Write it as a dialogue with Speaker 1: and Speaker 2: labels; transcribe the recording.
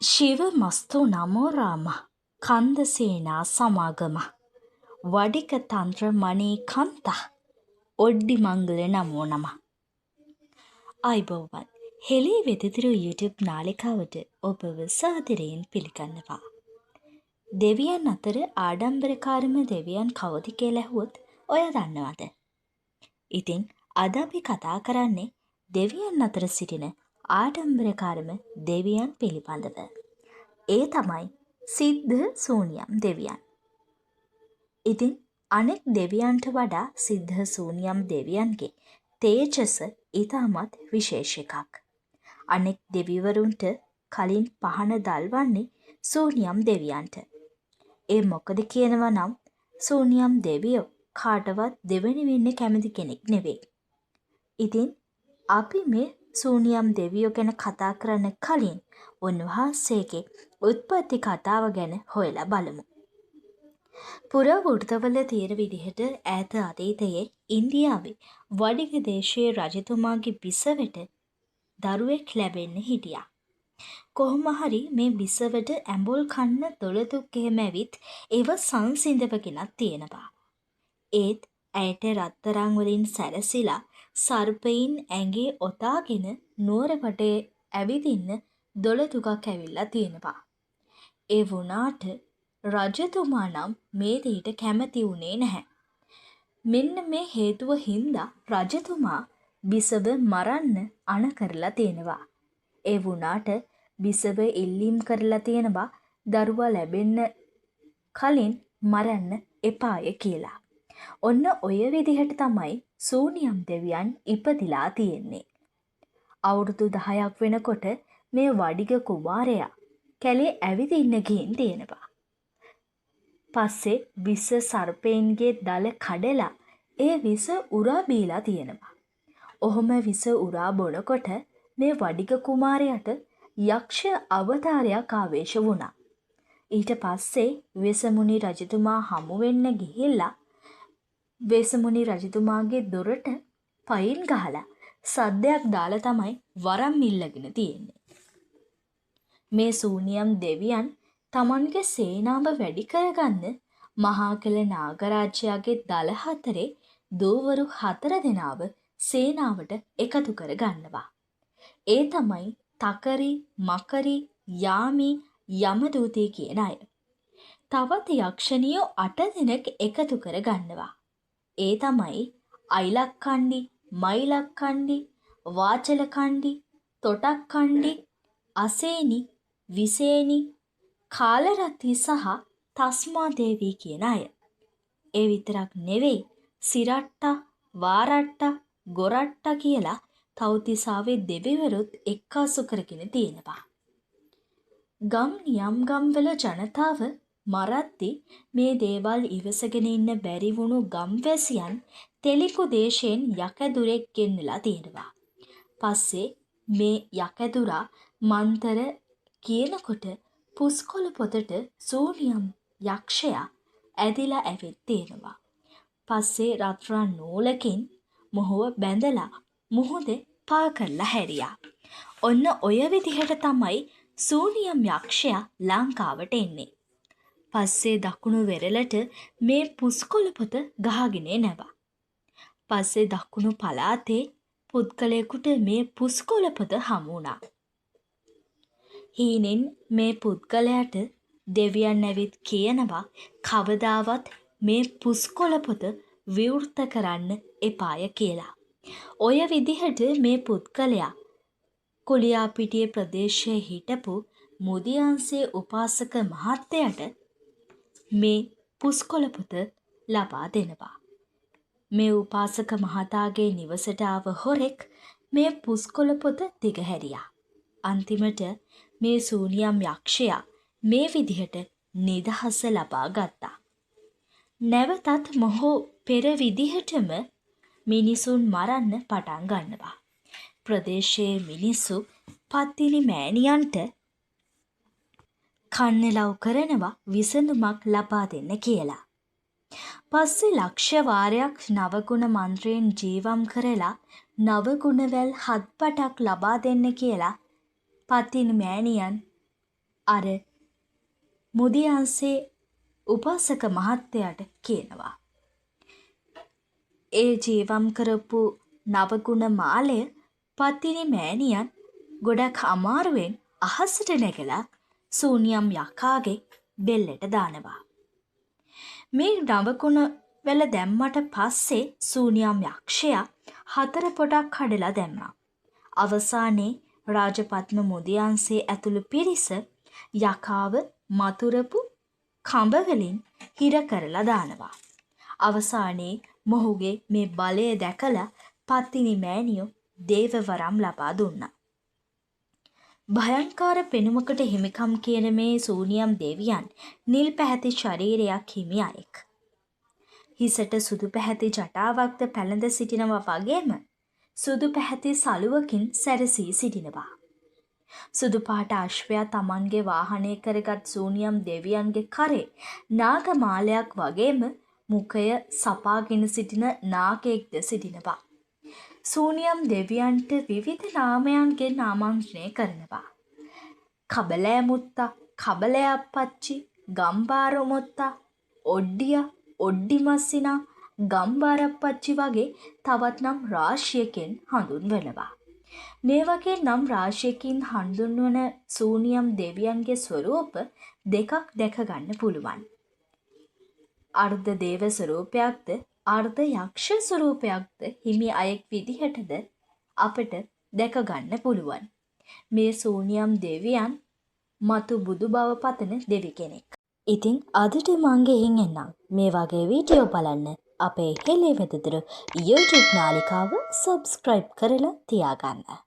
Speaker 1: ಶಿವ ಮಸ್ತು ನಮೋ ರಾಮ ಕಂದಸೇನಾ ಸಮಾಗಮ වඩික තන්ත්‍ර මණී කන්ත ඔඩ්ඩි මංගල නමෝ නම. අයිබෝවන් හෙළි වෙදදිරු YouTube නාලිකාවට ඔබව සාදරයෙන් පිළිගන්නවා. දෙවියන් අතර ආඩම්බරකාරම දෙවියන් කවුද කියලා ඇහුවොත් ඔය දන්නවද? ඉතින් අද අපි කතා කරන්නේ දෙවියන් අතර සිටින ආඩම්බරකාරම දෙවියන් පිළිබඳව. ඒ තමයි සිද්ධ ශූන්‍යම් දෙවියන්. ඉතින් අනෙක් දෙවියන්ට වඩා සිද්ධ ශූන්‍යම් දෙවියන්ගේ තේජස ඉතාමත් විශේෂ එකක්. අනෙක් දෙවිවරුන්ට කලින් පහන දල්වන්නේ ශූන්‍යම් දෙවියන්ට. ඒ මොකද කියනවා නම් ශූන්‍යම් දෙවියෝ කාටවත් දෙවෙනි වෙන්න කැමති කෙනෙක් නෙවෙයි. ඉතින් අපි මේ ශූන්‍යම් දෙවියෝ ගැන කතා කරන්න කලින් උන්වහන්සේගේ උත්පත්ති කතාව ගැන හොයලා බලමු. පුරාවෘත්තවල තියෙන විදිහට ඈත අතීතයේ ඉන්දියාවේ වඩිග දේශයේ රජතුමාගේ බිසවට දරුවෙක් ලැබෙන්න හිටියා. කොහොම හරි මේ බිසවට ඇඹුල් කන්න දොළදුක් එහෙම ඇවිත් ඒව සංසිඳවගෙනත් තියෙනවා. ඒත් ඇයට රත්තරන් වලින් සැරසිලා සර්පයින් ඇඟේ ඔතාගෙන නුවර වටේ ඇවිදින්න දොළදුකක් ඇවිල්ලා තියෙනවා. ඒ වුණාට රජතුමා නම් මේ දෙයට කැමති වුණේ නැහැ. මෙන්න මේ හේතුව හින්දා රජතුමා බිසව මරන්න අණ කරලා තියෙනවා. ඒ වුණාට බිසව ඉල්ලීම් කරලා තියෙනවා දරුවා ලැබෙන්න කලින් මරන්න එපාය කියලා. ඔන්න ඔය විදිහට තමයි ශූන්‍යම් දෙවියන් ඉපදිලා තියෙන්නේ. අවුරුදු 10ක් වෙනකොට මේ වඩිග කුමාරයා කැලේ ඇවිදින්න ගිහින් තියෙනවා. පස්සේ විස සර්පයින්ගේ දල කඩලා ඒ විස උරා බීලා තියෙනවා. ඔහොම විස උරා බොනකොට මේ වඩිග කුමාරයාට යක්ෂ අවතාරයක් ආවේශ වුණා. ඊට පස්සේ වෙසමුණි රජතුමා හමු වෙන්න ගිහිල්ලා වෙසමුණි රජතුමාගේ දොරට පයින් ගහලා සද්දයක් දාලා තමයි වරම් ඉල්ලගෙන තියෙන්නේ. මේ ශූන්‍යම් දෙවියන් තමන්ගේ සේනාව වැඩි කරගන්න මහා කළ නාගරාජයාගේ දල හතරේ දූවරු 4 දෙනාව සේනාවට එකතු කර ගන්නවා. ඒ තමයි තකරි, මකරි, යාමි, යමදූතී කියන අය. තවත් යක්ෂණියෝ 8 දෙනෙක් එකතු කර ගන්නවා. ඒ තමයි අයිලක්කණ්ඩි, මයිලක්කණ්ඩි, වාචලකණ්ඩි, තොටක්කණ්ඩි, අසේනි, විසේනි, කාලරති සහ තස්මා දේවී කියන අය. ඒ විතරක් නෙවෙයි සිරට්ටා, වාරට්ටා, ගොරට්ටා කියලා තව්තිසාවේ දෙවිවරුත් එක්කාසු කරගෙන තියෙනවා. ගම් නියම් ගම්වල ජනතාව මරද්දි මේ දේවල් ඉවසගෙන ඉන්න බැරි වුණු ගම්වැසියන් තෙලිකු දේශයෙන් යකදුරෙක් ගෙන්නලා තියෙනවා. පස්සේ මේ යකදුරා මන්තර කියනකොට පුස්කොළ පොතට ශූන්‍යම් යක්ෂයා ඇදිලා ඇවිත් තියෙනවා. පස්සේ රත්රන් නූලකින් මොහොව බැඳලා මුහුදේ පා කරලා හැරියා. ඔන්න ඔය විදිහට තමයි ශූන්‍යම් යක්ෂයා ලංකාවට එන්නේ. පස්සේ දකුණු වෙරළට මේ පුස්කොළ පොත ගහගෙන එනවා. පස්සේ දකුණු පළාතේ පුද්ගලයෙකුට මේ පුස්කොළ පොත හමු වුණා. හීනෙන් මේ පුද්ගලයාට දෙවියන් ඇවිත් කියනවා කවදාවත් මේ පුස්කොළ පොත විවෘත කරන්න එපාය කියලා. ඔය විදිහට මේ පුද්ගලයා කුලියාපිටිය ප්‍රදේශයේ හිටපු මුදියන්සේ උපාසක මහත්තයාට මේ පුස්කොළ පොත ලබා දෙනවා. මේ උපාසක මහතාගේ නිවසට ආව හොරෙක් මේ පුස්කොළ පොත දිගහැරියා. අන්තිමට මේ ශූන්‍යම් යක්ෂයා මේ විදිහට නිදහස ලබා ගත්තා. නැවතත් මොහු පෙර විදිහටම මිනිසුන් මරන්න පටන් ගන්නවා. ප්‍රදේශයේ මිනිස්සු පත්තිනි මෑණියන්ට කන්නලව් කරනවා විසඳුමක් ලබා දෙන්න කියලා. පස්සේ ලක්ෂ වාරයක් නවගුණ මන්ත්‍රයෙන් ජීවම් කරලා නවගුණවැල් 7 පටක් ලබා දෙන්න කියලා පත්තිනි මෑණියන් අර මුදියන්සේ උපාසක මහත්තයාට කියනවා. ඒ ජීවම් කරපු නවගුණ මාලය පත්තිනි මෑණියන් ගොඩක් අමාරුවෙන් අහසට නැගලා සූනියම් යකාගේ බෙල්ලට දානවා. මේ නවගුණ වෙල දැම්මට පස්සේ සූනියම් යක්ෂයා 4 පොඩක් කඩලා දැම්මා. අවසානයේ රාජපත්ම මුදියන්සේ ඇතුළු පිරිස යකාව මතුරපු කඹ වලින් හිර කරලා දානවා. අවසානයේ මොහුගේ මේ බලය දැකලා පත්තිනි මෑණියෝ දේව වරම් ලබා දුන්නා. භයංකාර පෙනුමකට හිමිකම් කියන මේ සූනියම් දෙවියන් නිල් පැහැති ශරීරයක් හිමි අයෙක්. හිසට සුදු පැහැති ජටාවක්ද පැළඳ සිටිනවා වගේම සුදු පැහැති සලුවකින් සැරසී සිටිනවා. සුදු පාට අශ්වයා තමන්ගේ වාහනය කරගත් සූනියම් දෙවියන්ගේ කරේ නාගමාලයක් වගේම මුඛය සපාගෙන සිටින නාගයෙක්ද සිටිනවා. සූනියම් දෙවියන්ට විවිධ නාමයන්ගෙන් ආමන්ත්‍රණය කරනවා. කබලෑ මුත්තා, කබලෑ අප්පච්චි, ගම්බාර මොත්තා, ඔඩ්ඩිය, ඔඩ්ඩිමස්සිනා, ගම්බාරප්පච්චි වගේ තවත් නම් රාශියකින් හඳුන්වනවා. මේ වගේ නම් රාශියකින් හඳුන්වන සූනියම් දෙවියන්ගේ ස්වරූප දෙකක් දැක ගන්න පුළුවන්. අර්ධ දේව ස්වරූපයක්ද අර්ධ යක්ෂ ස්වරූපයක්ද හිමි අයෙක් විදිහටද අපට දැක ගන්න පුළුවන්. මේ සූනියම් දෙවියන් මතු බුදු බව පතන දෙවි කෙනෙක්. ඉතින් අදට මං ගෙහින් එන්නම්. මේ වගේ වීඩියෝ බලන්න අපේ හෙලේ වෙදදුරු YouTube නාලිකාව සබ්ස්ක්‍රයිබ් කරලා තියාගන්න.